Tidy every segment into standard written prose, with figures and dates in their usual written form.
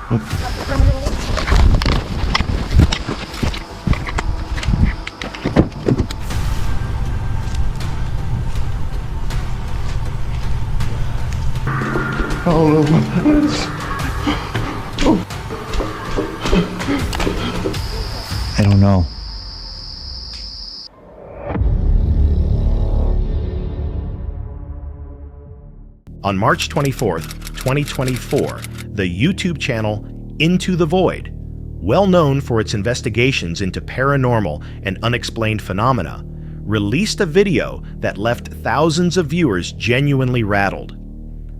What I don't know what that is. I don't know. On March 24th, 2024, the YouTube channel Into the Void, well known for its investigations into paranormal and unexplained phenomena, released a video that left thousands of viewers genuinely rattled.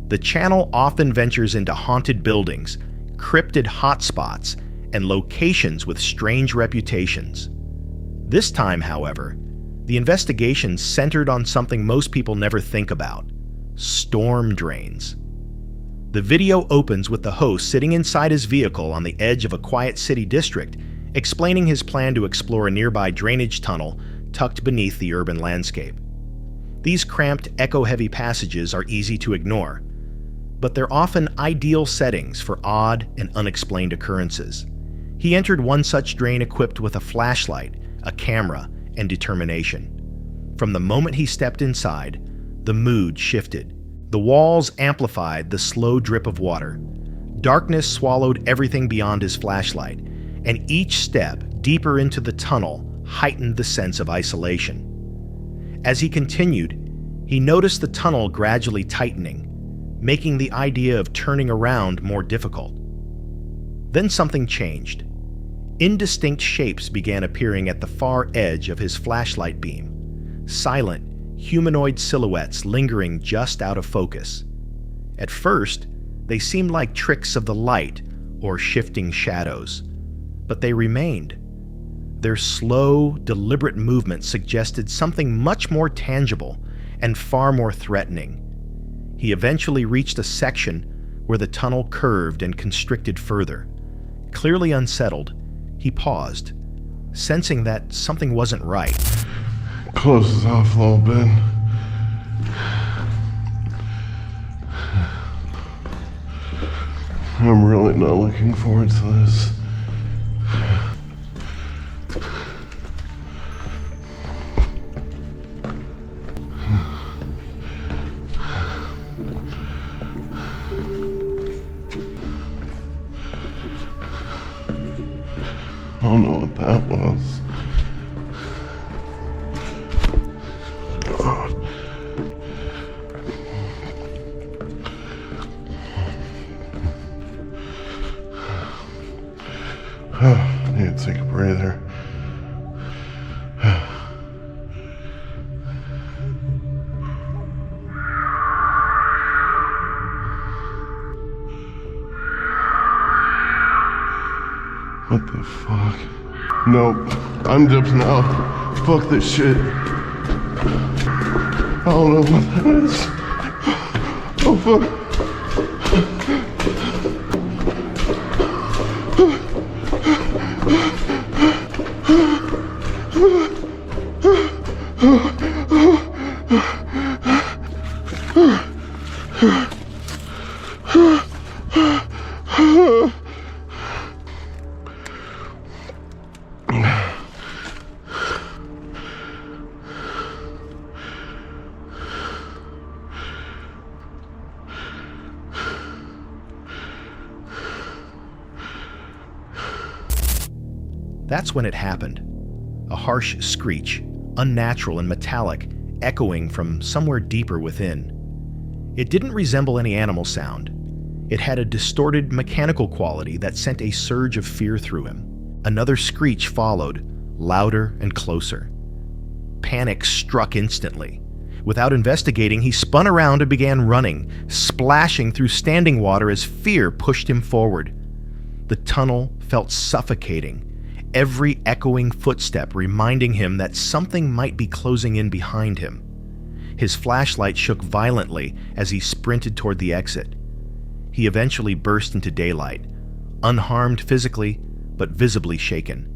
The channel often ventures into haunted buildings, cryptid hotspots, and locations with strange reputations. This time, however, the investigation centered on something most people never think about: storm drains. The video opens with the host sitting inside his vehicle on the edge of a quiet city district, explaining his plan to explore a nearby drainage tunnel tucked beneath the urban landscape. These cramped, echo-heavy passages are easy to ignore, but they're often ideal settings for odd and unexplained occurrences. He entered one such drain equipped with a flashlight, a camera, and determination. From the moment he stepped inside, the mood shifted. The walls amplified the slow drip of water. Darkness swallowed everything beyond his flashlight, and each step deeper into the tunnel heightened the sense of isolation. As he continued, he noticed the tunnel gradually tightening, making the idea of turning around more difficult. Then something changed. Indistinct shapes began appearing at the far edge of his flashlight beam, silent, humanoid silhouettes lingering just out of focus. At first, they seemed like tricks of the light or shifting shadows, but they remained. Their slow, deliberate movement suggested something much more tangible and far more threatening. He eventually reached a section where the tunnel curved and constricted further. Clearly unsettled, he paused, sensing that something wasn't right. Closes off a little bit. I'm really not looking forward to this. I don't know what that was. I need to take a breather. What the fuck? Nope. I'm dipping out. Fuck this shit. I don't know what that is. Oh fuck. That's when it happened. A harsh screech, unnatural and metallic, echoing from somewhere deeper within. It didn't resemble any animal sound. It had a distorted mechanical quality that sent a surge of fear through him. Another screech followed, louder and closer. Panic struck instantly. Without investigating, he spun around and began running, splashing through standing water as fear pushed him forward. The tunnel felt suffocating, every echoing footstep reminding him that something might be closing in behind him. His flashlight shook violently as he sprinted toward the exit. He eventually burst into daylight, unharmed physically, but visibly shaken.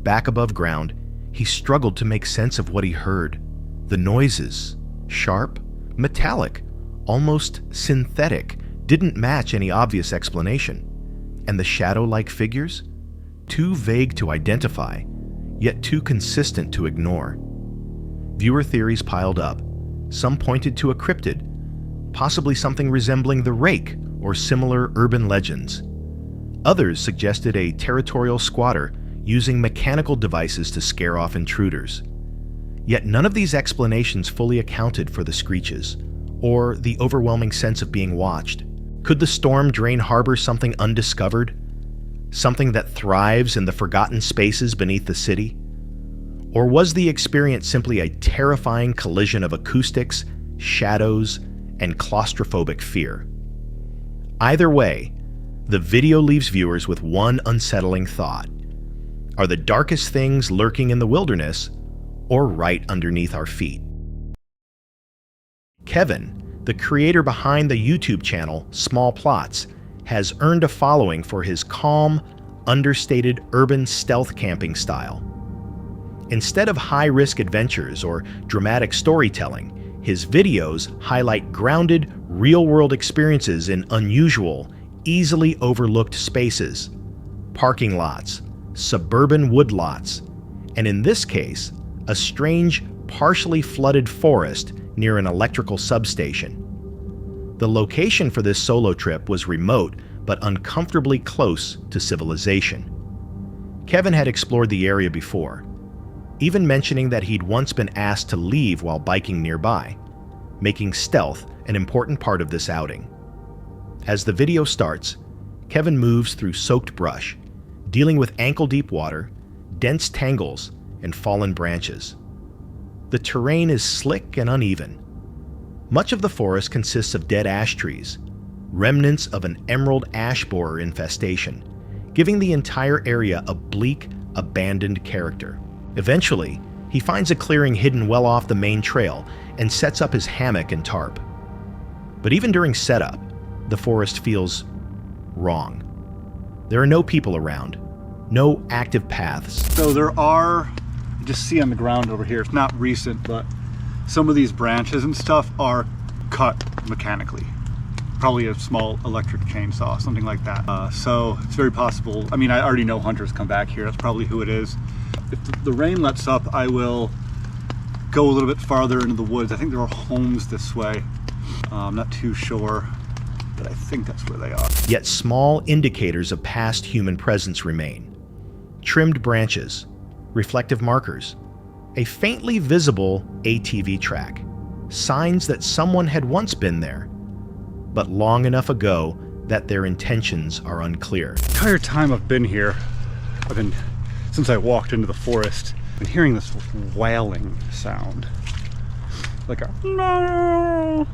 Back above ground, he struggled to make sense of what he heard. The noises, sharp, metallic, almost synthetic, didn't match any obvious explanation. And the shadow-like figures? Too vague to identify, yet too consistent to ignore. Viewer theories piled up. Some pointed to a cryptid, possibly something resembling the rake or similar urban legends. Others suggested a territorial squatter using mechanical devices to scare off intruders. Yet none of these explanations fully accounted for the screeches, or the overwhelming sense of being watched. Could the storm drain harbor something undiscovered? Something that thrives in the forgotten spaces beneath the city? Or was the experience simply a terrifying collision of acoustics, shadows, and claustrophobic fear? Either way, the video leaves viewers with one unsettling thought. Are the darkest things lurking in the wilderness or right underneath our feet? Kevin, the creator behind the YouTube channel Small Plots, has earned a following for his calm, understated urban stealth camping style. Instead of high-risk adventures or dramatic storytelling, his videos highlight grounded, real-world experiences in unusual, easily overlooked spaces, parking lots, suburban woodlots, and in this case, a strange, partially flooded forest near an electrical substation. The location for this solo trip was remote but uncomfortably close to civilization. Kevin had explored the area before, even mentioning that he'd once been asked to leave while biking nearby, making stealth an important part of this outing. As the video starts, Kevin moves through soaked brush, dealing with ankle-deep water, dense tangles, and fallen branches. The terrain is slick and uneven. Much of the forest consists of dead ash trees, remnants of an emerald ash borer infestation, giving the entire area a bleak, abandoned character. Eventually, he finds a clearing hidden well off the main trail and sets up his hammock and tarp. But even during setup, the forest feels wrong. There are no people around, no active paths. So there are, you just see on the ground over here, it's not recent, but some of these branches and stuff are cut mechanically. Probably a small electric chainsaw, something like that. So it's very possible. I mean, I already know hunters come back here. That's probably who it is. If the rain lets up, I will go a little bit farther into the woods. I think there are homes this way. I'm not too sure, but I think that's where they are. Yet small indicators of past human presence remain. Trimmed branches, reflective markers, a faintly visible ATV track, signs that someone had once been there, but long enough ago that their intentions are unclear. The entire time I've been here, since I walked into the forest, I've been hearing this wailing sound. Like a no,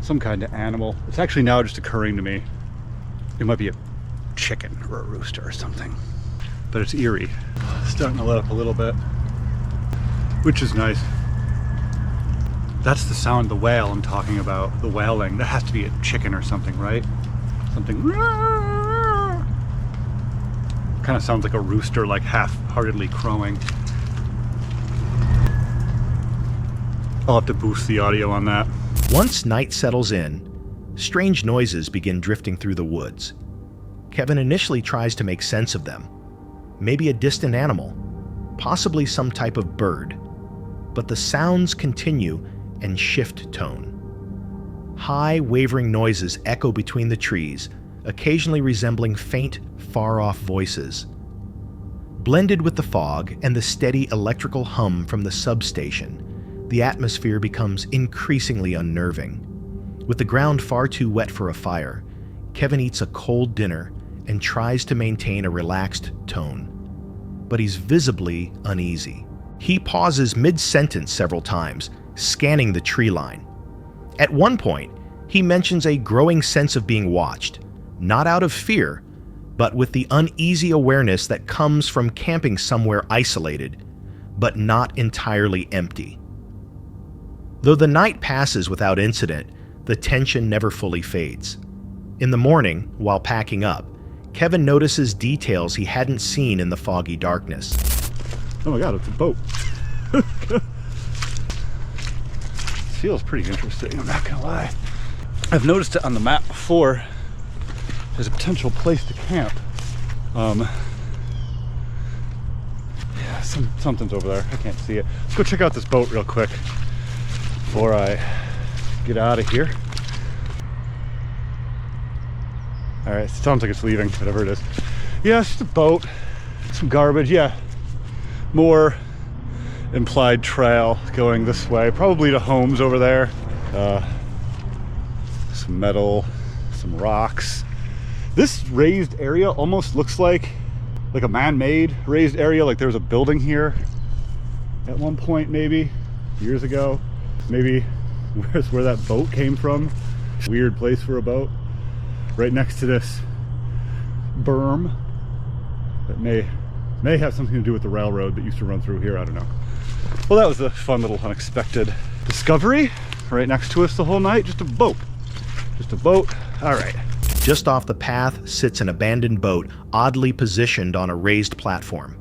some kind of animal. It's actually now just occurring to me. It might be a chicken or a rooster or something. But it's eerie. It's starting to let up a little bit, which is nice. That's the sound, the wail I'm talking about, the wailing. That has to be a chicken or something, right? Something. Kind of sounds like a rooster, like half-heartedly crowing. I'll have to boost the audio on that. Once night settles in, strange noises begin drifting through the woods. Kevin initially tries to make sense of them. Maybe a distant animal, possibly some type of bird. But the sounds continue and shift tone. High, wavering noises echo between the trees, occasionally resembling faint, far-off voices. Blended with the fog and the steady electrical hum from the substation, the atmosphere becomes increasingly unnerving. With the ground far too wet for a fire, Kevin eats a cold dinner and tries to maintain a relaxed tone. But he's visibly uneasy. He pauses mid-sentence several times, scanning the tree line. At one point, he mentions a growing sense of being watched, not out of fear, but with the uneasy awareness that comes from camping somewhere isolated, but not entirely empty. Though the night passes without incident, the tension never fully fades. In the morning, while packing up, Kevin notices details he hadn't seen in the foggy darkness. Oh my god, it's a boat. This feels pretty interesting, I'm not gonna lie. I've noticed it on the map before. There's a potential place to camp Yeah, something's over there. I can't see it. Let's go check out this boat real quick before I get out of here. All right, it sounds like it's leaving, whatever it is. Yeah, it's just a boat, some garbage. Yeah, more implied trail going this way, probably to homes over there. Some metal, some rocks. This raised area almost looks like a man-made raised area, like there was a building here at one point, maybe years ago. Maybe where that boat came from. Weird place for a boat. Right next to this berm that may have something to do with the railroad that used to run through here. I don't know. Well, that was a fun little unexpected discovery. Right next to us the whole night, just a boat. Just a boat. All right. Just off the path sits an abandoned boat, oddly positioned on a raised platform.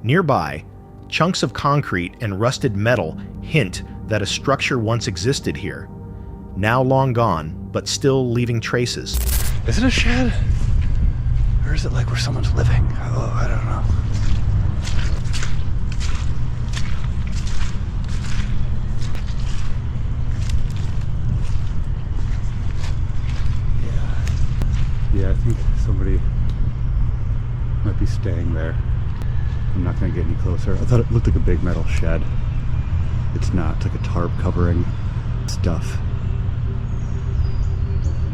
Nearby, chunks of concrete and rusted metal hint that a structure once existed here, now long gone, but still leaving traces. Is it a shed? Or is it like where someone's living? Oh, I don't know. Yeah, I think somebody might be staying there. I'm not gonna get any closer. I thought it looked like a big metal shed. It's not. It's like a tarp covering stuff.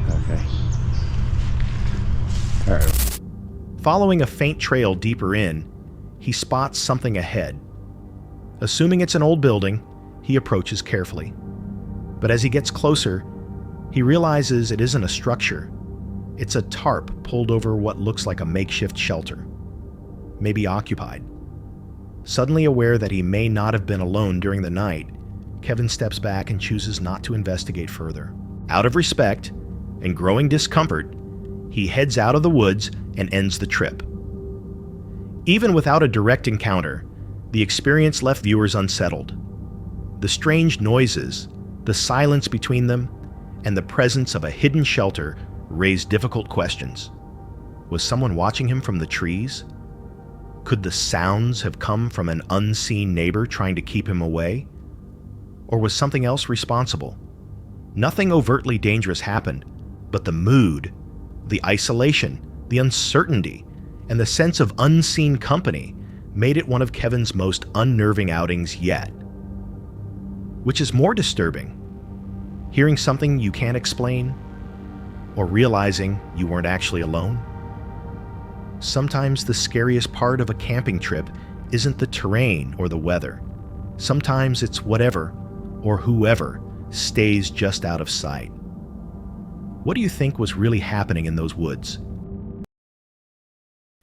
Okay. All right. Following a faint trail deeper in, he spots something ahead. Assuming it's an old building, he approaches carefully. But as he gets closer, he realizes it isn't a structure. It's a tarp pulled over what looks like a makeshift shelter, maybe occupied. Suddenly aware that he may not have been alone during the night, Kevin steps back and chooses not to investigate further. Out of respect and growing discomfort, he heads out of the woods and ends the trip. Even without a direct encounter, the experience left viewers unsettled. The strange noises, the silence between them, and the presence of a hidden shelter raised difficult questions. Was someone watching him from the trees? Could the sounds have come from an unseen neighbor trying to keep him away? Or was something else responsible? Nothing overtly dangerous happened, but the mood, the isolation, the uncertainty, and the sense of unseen company made it one of Kevin's most unnerving outings yet. Which is more disturbing, hearing something you can't explain, or realizing you weren't actually alone? Sometimes the scariest part of a camping trip isn't the terrain or the weather. Sometimes it's whatever or whoever stays just out of sight. What do you think was really happening in those woods?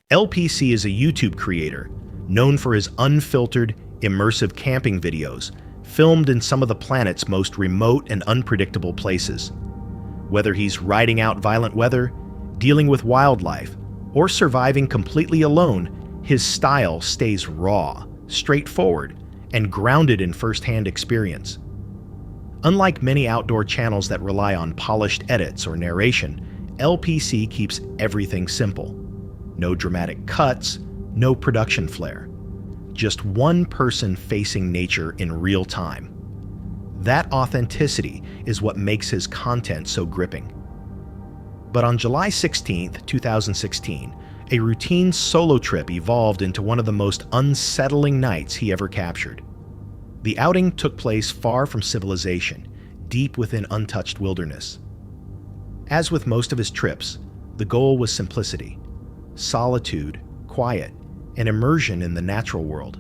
LPC is a YouTube creator known for his unfiltered, immersive camping videos filmed in some of the planet's most remote and unpredictable places. Whether he's riding out violent weather, dealing with wildlife, or surviving completely alone, his style stays raw, straightforward, and grounded in first-hand experience. Unlike many outdoor channels that rely on polished edits or narration, LPC keeps everything simple. No dramatic cuts, no production flair. Just one person facing nature in real time. That authenticity is what makes his content so gripping. But on July 16, 2016, a routine solo trip evolved into one of the most unsettling nights he ever captured. The outing took place far from civilization, deep within untouched wilderness. As with most of his trips, the goal was simplicity, solitude, quiet, and immersion in the natural world.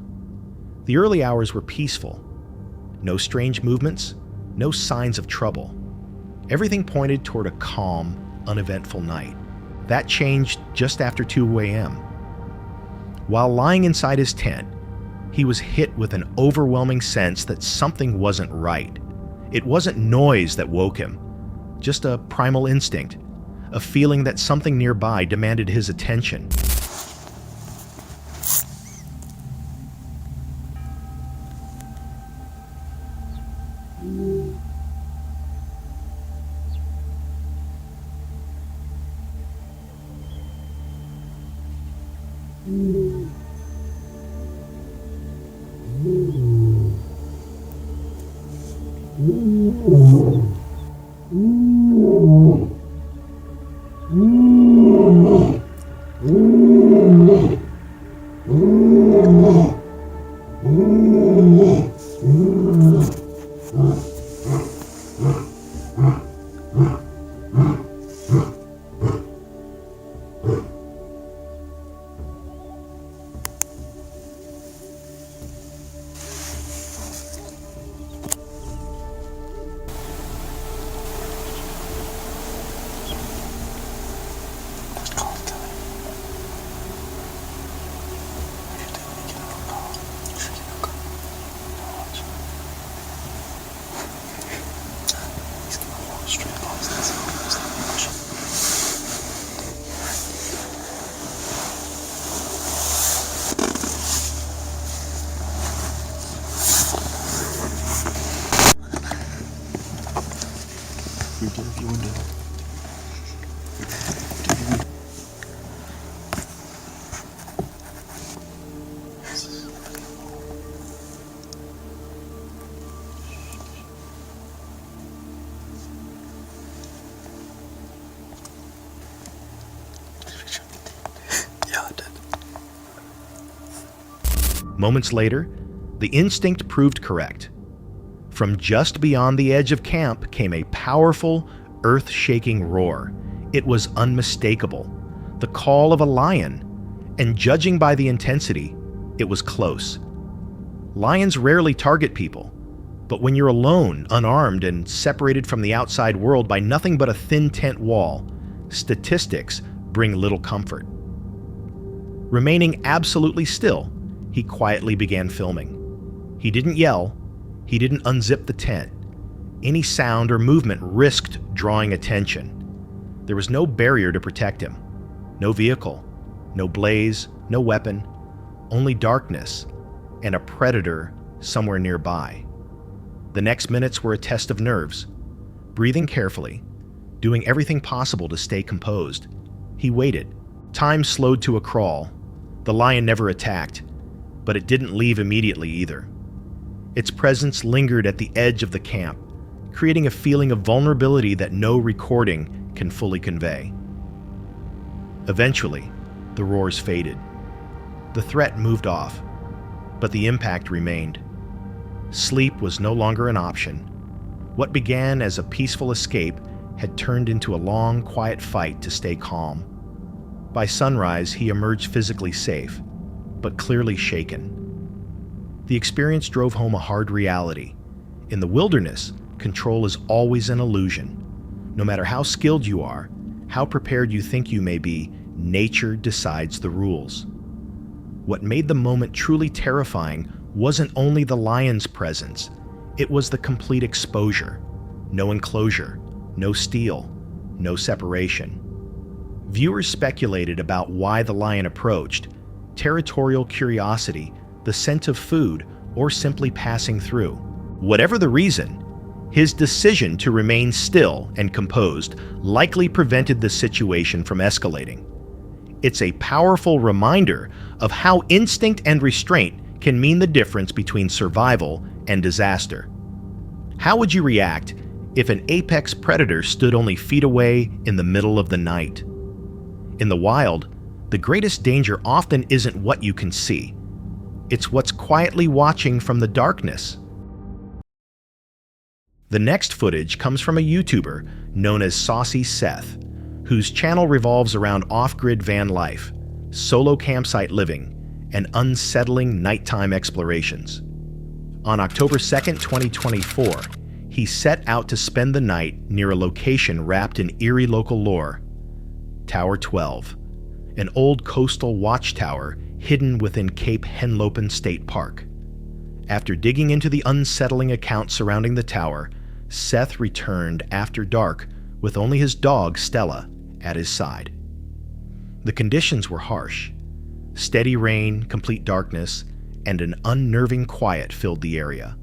The early hours were peaceful. No strange movements, no signs of trouble. Everything pointed toward a calm, uneventful night. That changed just after 2 a.m. While lying inside his tent, he was hit with an overwhelming sense that something wasn't right. It wasn't noise that woke him, just a primal instinct, a feeling that something nearby demanded his attention. Moments later, the instinct proved correct. From just beyond the edge of camp came a powerful, earth-shaking roar. It was unmistakable, the call of a lion, and judging by the intensity, it was close. Lions rarely target people, but when you're alone, unarmed, and separated from the outside world by nothing but a thin tent wall, statistics bring little comfort. Remaining absolutely still, he quietly began filming. He didn't yell. He didn't unzip the tent. Any sound or movement risked drawing attention. There was no barrier to protect him. No vehicle, no blaze, no weapon, only darkness and a predator somewhere nearby. The next minutes were a test of nerves. Breathing carefully, doing everything possible to stay composed. He waited. Time slowed to a crawl. The lion never attacked, but it didn't leave immediately either. Its presence lingered at the edge of the camp, creating a feeling of vulnerability that no recording can fully convey. Eventually, the roars faded. The threat moved off, but the impact remained. Sleep was no longer an option. What began as a peaceful escape had turned into a long, quiet fight to stay calm. By sunrise, he emerged physically safe, but clearly shaken. The experience drove home a hard reality. In the wilderness, control is always an illusion. No matter how skilled you are, how prepared you think you may be, nature decides the rules. What made the moment truly terrifying wasn't only the lion's presence, it was the complete exposure. No enclosure, no steel, no separation. Viewers speculated about why the lion approached: territorial curiosity, the scent of food, or simply passing through. Whatever the reason, his decision to remain still and composed likely prevented the situation from escalating. It's a powerful reminder of how instinct and restraint can mean the difference between survival and disaster. How would you react if an apex predator stood only feet away in the middle of the night? In the wild, the greatest danger often isn't what you can see. It's what's quietly watching from the darkness. The next footage comes from a YouTuber known as Saucy Seth, whose channel revolves around off-grid van life, solo campsite living, and unsettling nighttime explorations. On October 2nd, 2024, he set out to spend the night near a location wrapped in eerie local lore: Tower 12, an old coastal watchtower hidden within Cape Henlopen State Park. After digging into the unsettling accounts surrounding the tower, Seth returned after dark with only his dog, Stella, at his side. The conditions were harsh. Steady rain, complete darkness, and an unnerving quiet filled the area.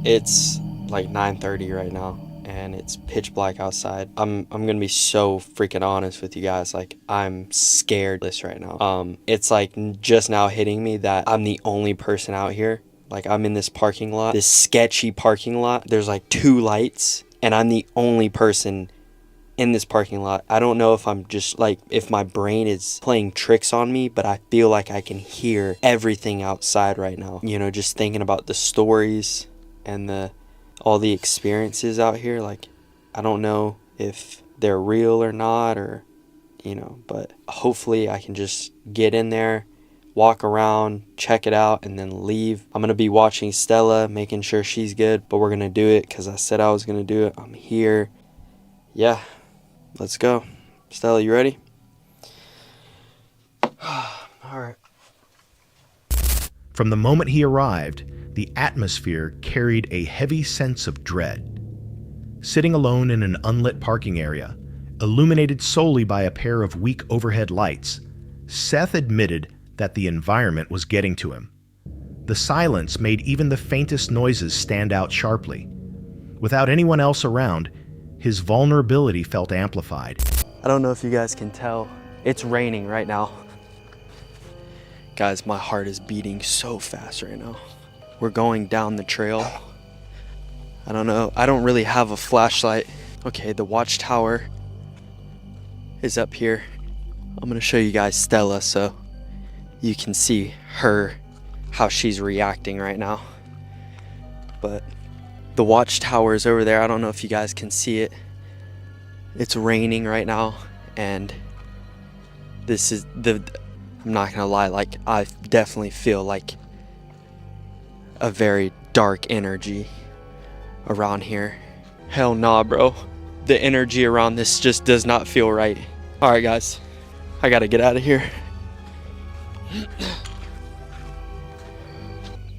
It's like 9:30 right now, and it's pitch black outside. I'm gonna be so freaking honest with you guys. Like, I'm scared this right now. It's like just now hitting me that I'm the only person out here. Like, I'm in this parking lot, this sketchy parking lot. There's like 2 lights, and I'm the only person in this parking lot. I don't know if I'm just like, if my brain is playing tricks on me, but I feel like I can hear everything outside right now. You know, just thinking about the stories and all the experiences out here. Like, I don't know if they're real or not, or, you know, but hopefully I can just get in there, walk around, check it out, and then leave. I'm gonna be watching Stella, making sure she's good, but we're gonna do it because I said I was gonna do it. I'm here. Yeah, let's go. Stella, you ready? All right. From the moment he arrived, the atmosphere carried a heavy sense of dread. Sitting alone in an unlit parking area, illuminated solely by a pair of weak overhead lights, Seth admitted that the environment was getting to him. The silence made even the faintest noises stand out sharply. Without anyone else around, his vulnerability felt amplified. I don't know if you guys can tell. It's raining right now. Guys, my heart is beating so fast right now. We're going down the trail. I don't know. I don't really have a flashlight. Okay, the watchtower is up here. I'm gonna show you guys Stella so you can see her, how she's reacting right now. But the watchtower is over there. I don't know if you guys can see it. It's raining right now, and this is I'm not gonna lie, like, I definitely feel like a very dark energy around here. Hell nah, bro. The energy around this just does not feel right. All right, guys, I gotta get out of here.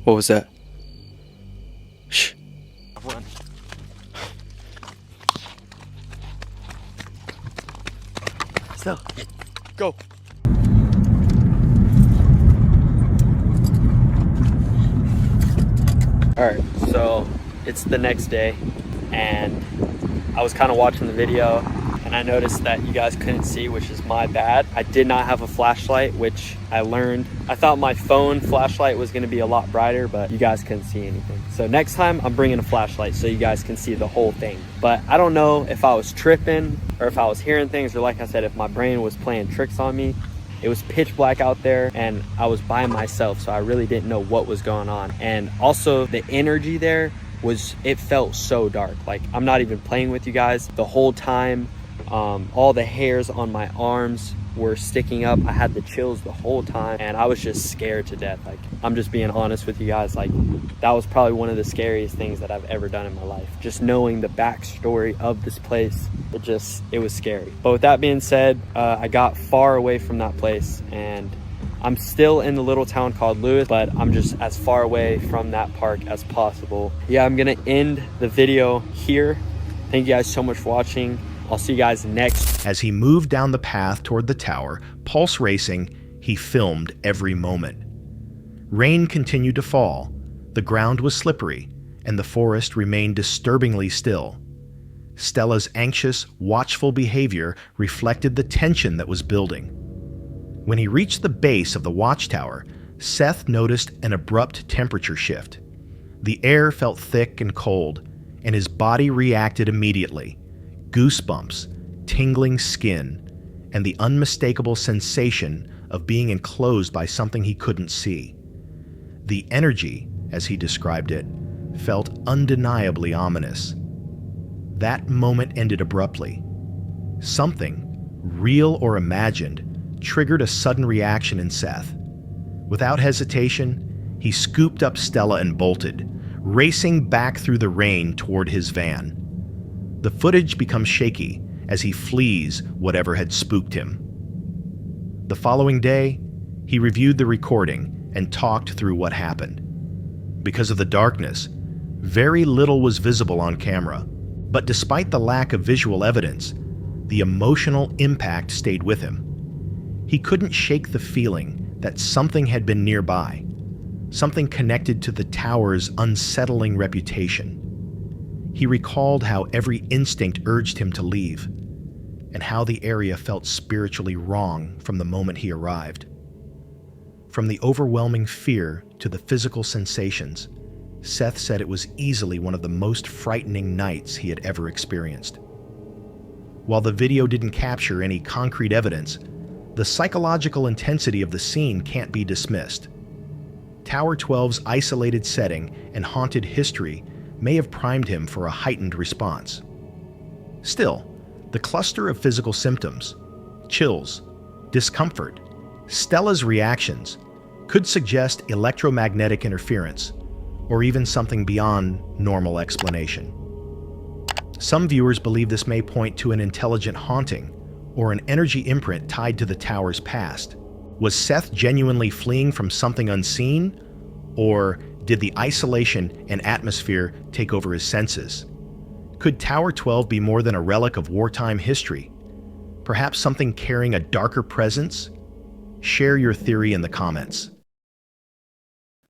What was that? Shh. Run. Still, go. Alright, so it's the next day, and I was kind of watching the video, and I noticed that you guys couldn't see, which is my bad. I did not have a flashlight, which I learned. I thought my phone flashlight was going to be a lot brighter, but you guys couldn't see anything. So next time I'm bringing a flashlight so you guys can see the whole thing. But I don't know if I was tripping or if I was hearing things, or like I said, if my brain was playing tricks on me. It was pitch black out there, and I was by myself, so I really didn't know what was going on. And also the energy there it felt so dark. Like, I'm not even playing with you guys. The whole time, all the hairs on my arms were sticking up. I had the chills the whole time, and I was just scared to death. Like, I'm just being honest with you guys. Like, that was probably one of the scariest things that I've ever done in my life. Just knowing the backstory of this place, it was scary. But with that being said, I got far away from that place, and I'm still in the little town called Lewis, but I'm just as far away from that park as possible. Yeah, I'm gonna end the video here. Thank you guys so much for watching. I'll see you guys next. As he moved down the path toward the tower, pulse racing, he filmed every moment. Rain continued to fall, the ground was slippery, and the forest remained disturbingly still. Stella's anxious, watchful behavior reflected the tension that was building. When he reached the base of the watchtower, Seth noticed an abrupt temperature shift. The air felt thick and cold, and his body reacted immediately. Goosebumps, tingling skin, and the unmistakable sensation of being enclosed by something he couldn't see. The energy, as he described it, felt undeniably ominous. That moment ended abruptly. Something, real or imagined, triggered a sudden reaction in Seth. Without hesitation, he scooped up Stella and bolted, racing back through the rain toward his van. The footage becomes shaky as he flees whatever had spooked him. The following day, he reviewed the recording and talked through what happened. Because of the darkness, very little was visible on camera, but despite the lack of visual evidence, the emotional impact stayed with him. He couldn't shake the feeling that something had been nearby, something connected to the tower's unsettling reputation. He recalled how every instinct urged him to leave, and how the area felt spiritually wrong from the moment he arrived. From the overwhelming fear to the physical sensations, Seth said it was easily one of the most frightening nights he had ever experienced. While the video didn't capture any concrete evidence, the psychological intensity of the scene can't be dismissed. Tower 12's isolated setting and haunted history may have primed him for a heightened response. Still, the cluster of physical symptoms, chills, discomfort, Stella's reactions, could suggest electromagnetic interference, or even something beyond normal explanation. Some viewers believe this may point to an intelligent haunting or an energy imprint tied to the tower's past. Was Seth genuinely fleeing from something unseen, or did the isolation and atmosphere take over his senses? Could Tower 12 be more than a relic of wartime history? Perhaps something carrying a darker presence? Share your theory in the comments.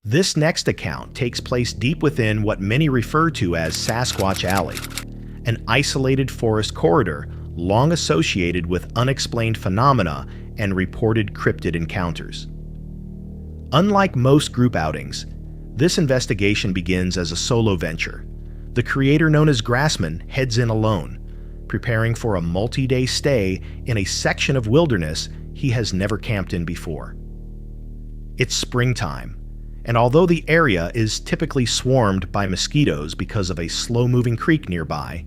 This next account takes place deep within what many refer to as Sasquatch Alley, an isolated forest corridor long associated with unexplained phenomena and reported cryptid encounters. Unlike most group outings, this investigation begins as a solo venture. The creator, known as Grassman, heads in alone, preparing for a multi-day stay in a section of wilderness he has never camped in before. It's springtime, and although the area is typically swarmed by mosquitoes because of a slow-moving creek nearby,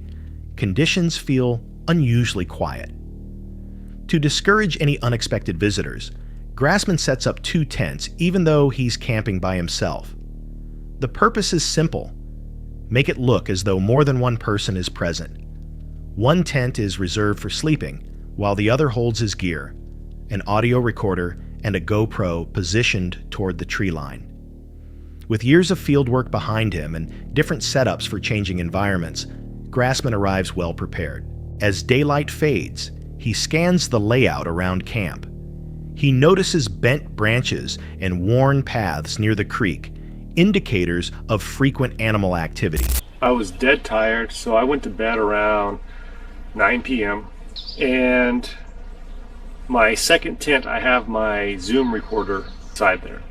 conditions feel unusually quiet. To discourage any unexpected visitors, Grassman sets up 2 tents even though he's camping by himself. The purpose is simple: make it look as though more than one person is present. One tent is reserved for sleeping, while the other holds his gear, an audio recorder and a GoPro positioned toward the tree line. With years of fieldwork behind him and different setups for changing environments, Grassman arrives well prepared. As daylight fades, he scans the layout around camp. He notices bent branches and worn paths near the creek, indicators of frequent animal activity. I was dead tired, so I went to bed around 9 p.m. And my second tent, I have my Zoom recorder inside there.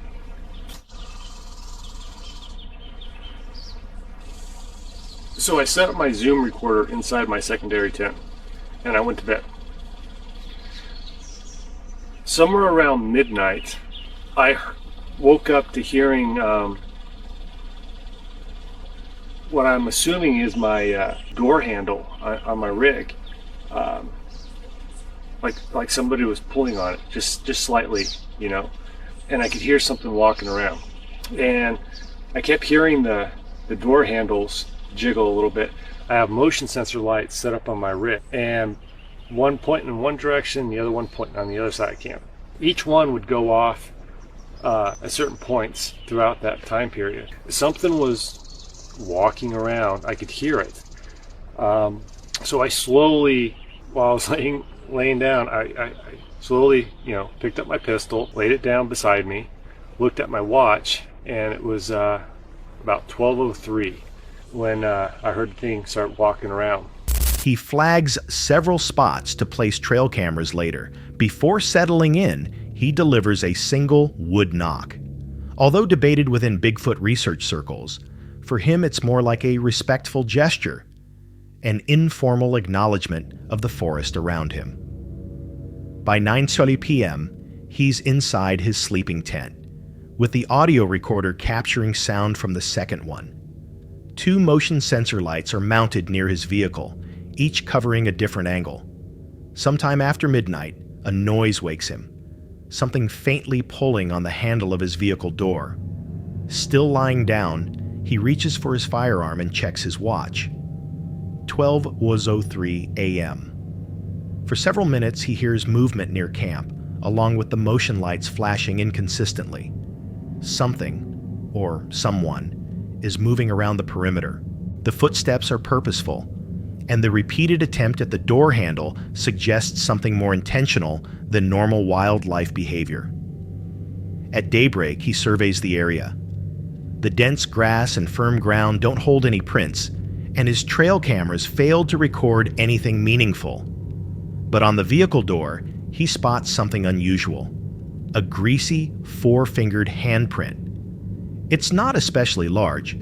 So I set up my Zoom recorder inside my secondary tent, and I went to bed. Somewhere around midnight, I woke up to hearing what I'm assuming is my door handle on my rig, like somebody was pulling on it, just slightly, you know. And I could hear something walking around, and I kept hearing the door handles jiggle a little bit. I have motion sensor lights set up on my rig, and one pointing in one direction, the other one pointing on the other side of camp. Each one would go off at certain points throughout that time period. Something was walking around. I could hear it. So I slowly, while I was laying down, I slowly, picked up my pistol, laid it down beside me, looked at my watch, and it was about 12:03 when I heard the thing start walking around. He flags several spots to place trail cameras later. Before settling in, he delivers a single wood knock. Although debated within Bigfoot research circles, for him it's more like a respectful gesture, an informal acknowledgement of the forest around him. By 9:30 p.m., he's inside his sleeping tent, with the audio recorder capturing sound from the second one. 2 motion sensor lights are mounted near his vehicle, each covering a different angle. Sometime after midnight, a noise wakes him, something faintly pulling on the handle of his vehicle door. Still lying down, he reaches for his firearm and checks his watch. 12:03 a.m. For several minutes, he hears movement near camp, along with the motion lights flashing inconsistently. Something, or someone, is moving around the perimeter. The footsteps are purposeful, and the repeated attempt at the door handle suggests something more intentional than normal wildlife behavior. At daybreak, he surveys the area. The dense grass and firm ground don't hold any prints, and his trail cameras failed to record anything meaningful. But on the vehicle door, he spots something unusual: a greasy, four-fingered handprint. It's not especially large,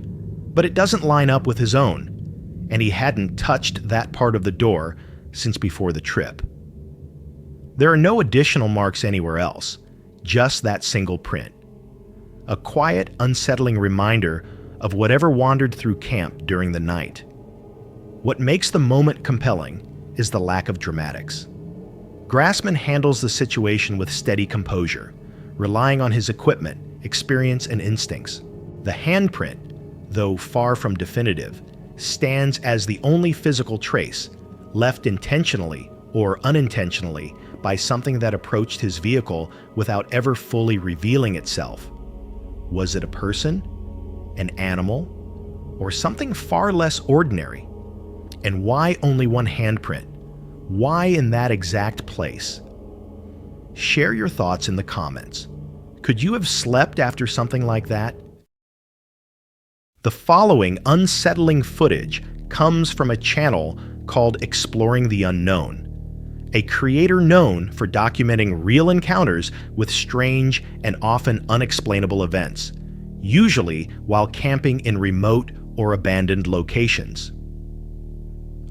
but it doesn't line up with his own, and he hadn't touched that part of the door since before the trip. There are no additional marks anywhere else, just that single print. A quiet, unsettling reminder of whatever wandered through camp during the night. What makes the moment compelling is the lack of dramatics. Grassman handles the situation with steady composure, relying on his equipment, experience, and instincts. The handprint, though far from definitive, stands as the only physical trace, left intentionally or unintentionally by something that approached his vehicle without ever fully revealing itself. Was it a person, an animal, or something far less ordinary? And why only one handprint? Why in that exact place? Share your thoughts in the comments. Could you have slept after something like that? The following unsettling footage comes from a channel called Exploring the Unknown, a creator known for documenting real encounters with strange and often unexplainable events, usually while camping in remote or abandoned locations.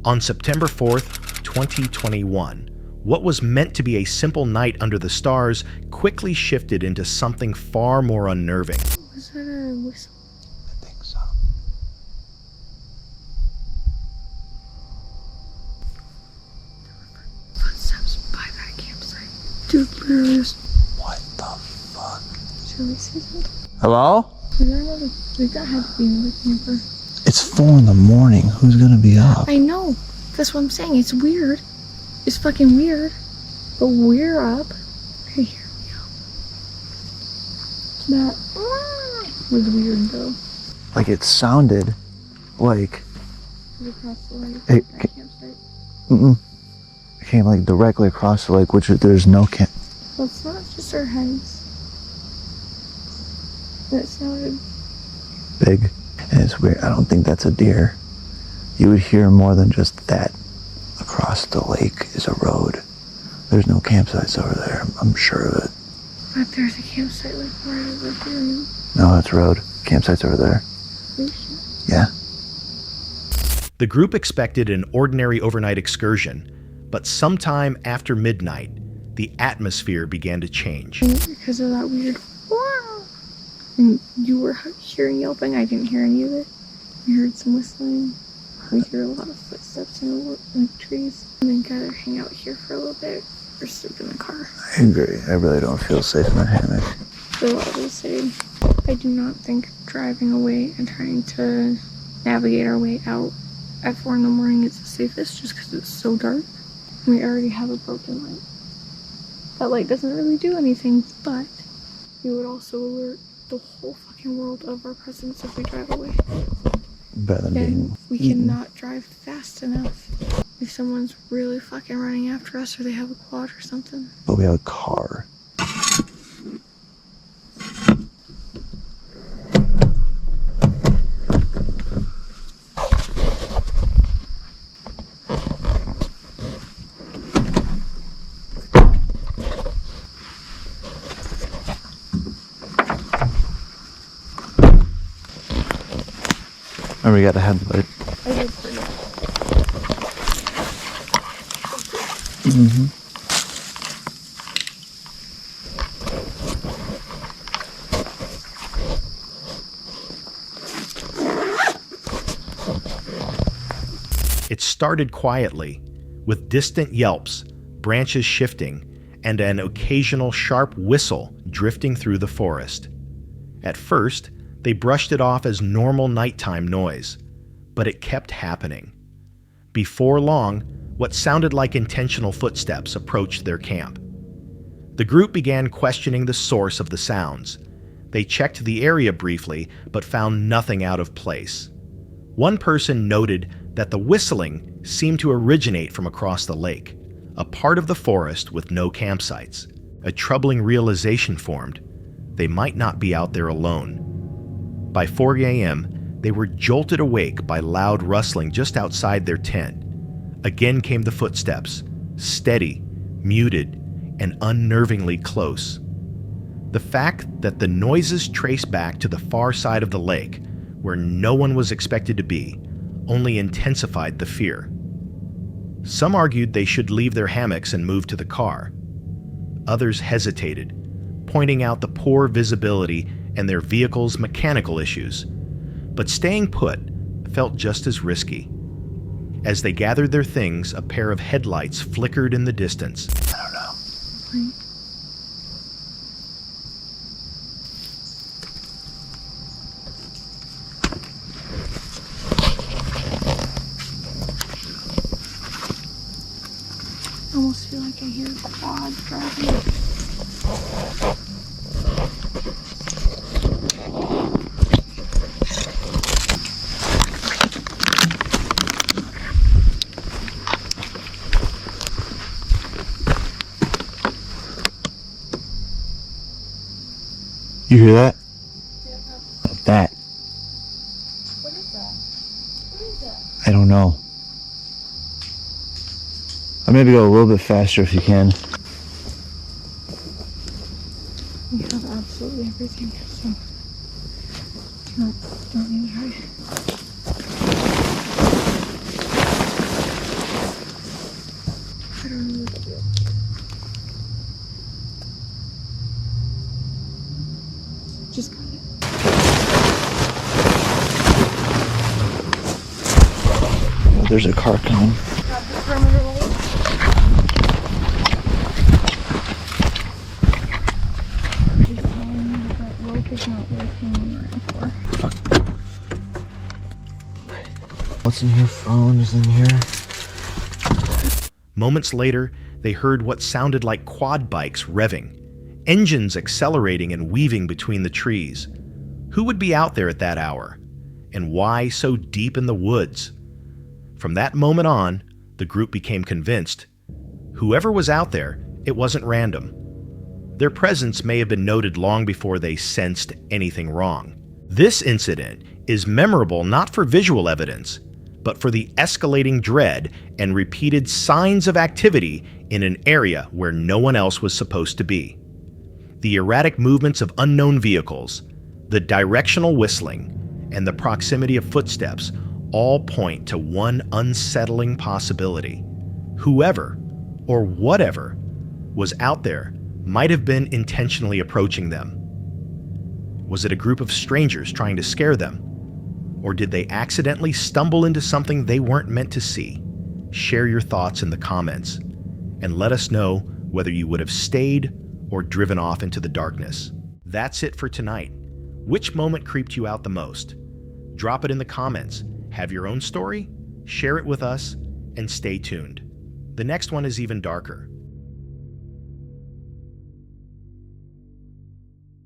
On September 4th, 2021, what was meant to be a simple night under the stars quickly shifted into something far more unnerving. Was that a whistle? I think so. Footsteps by that campsite. Dude, literally just... What the fuck? Should we say something? Hello? Was there another... Like, that had to be another camper. It's 4 a.m. Who's gonna be up? I know. That's what I'm saying. It's weird. It's fucking weird. But we're up. Okay, here we go. That was weird though. Like it sounded like Across the lake. It That campsite. it came like directly across the lake, which there's no camp. Well, it's not just our heads. That sounded... Big, and it's weird. I don't think that's a deer. You would hear more than just that. Across the lake is a road. There's no campsites over there. I'm sure of it. But there's a campsite like right over here. No, that's road. Campsite's over there. Yeah. The group expected an ordinary overnight excursion, but sometime after midnight, the atmosphere began to change. Because of that weird... And you were hearing yelping. I didn't hear any of it. We heard some whistling. We hear a lot of footsteps in the trees. And then gotta hang out here for a little bit or sleep in the car. I agree. I really don't feel safe in that hammock. So I will say, I do not think driving away and trying to navigate our way out at 4 a.m. is the safest just because it's so dark. We already have a broken light. That light doesn't really do anything, but it would also alert the whole fucking world of our presence if we drive away. Better than And being we eaten. cannot drive fast enough. If someone's really fucking running after us or they have a quad or something. But we have a car. And we got a headlight. I did forget. It started quietly, with distant yelps, branches shifting, and an occasional sharp whistle drifting through the forest. At first, they brushed it off as normal nighttime noise, but it kept happening. Before long, what sounded like intentional footsteps approached their camp. The group began questioning the source of the sounds. They checked the area briefly, but found nothing out of place. One person noted that the whistling seemed to originate from across the lake, a part of the forest with no campsites. A troubling realization formed: they might not be out there alone. By 4 a.m., they were jolted awake by loud rustling just outside their tent. Again came the footsteps, steady, muted, and unnervingly close. The fact that the noises traced back to the far side of the lake, where no one was expected to be, only intensified the fear. Some argued they should leave their hammocks and move to the car. Others hesitated, pointing out the poor visibility and their vehicle's mechanical issues. But staying put felt just as risky. As they gathered their things, a pair of headlights flickered in the distance. I don't know. Right. I almost feel like I hear a quad driving. You hear that? That. What is that? What is that? I don't know. I'll maybe go a little bit faster if you can. We have absolutely everything, so don't need to hurry. I don't know what to do. Just got it. Oh, there's a car coming. Got the perimeter light. Just telling me that rope is not working around for. What's in your phone is in here. Moments later, they heard what sounded like quad bikes revving, engines accelerating and weaving between the trees. Who would be out there at that hour? And why so deep in the woods? From that moment on, the group became convinced whoever was out there, it wasn't random. Their presence may have been noted long before they sensed anything wrong. This incident is memorable not for visual evidence, but for the escalating dread and repeated signs of activity in an area where no one else was supposed to be. The erratic movements of unknown vehicles, the directional whistling, and the proximity of footsteps all point to one unsettling possibility. Whoever, or whatever, was out there might have been intentionally approaching them. Was it a group of strangers trying to scare them? Or did they accidentally stumble into something they weren't meant to see? Share your thoughts in the comments, and let us know whether you would have stayed or driven off into the darkness. That's it for tonight. Which moment creeped you out the most? Drop it in the comments. Have your own story? Share it with us, and stay tuned. The next one is even darker.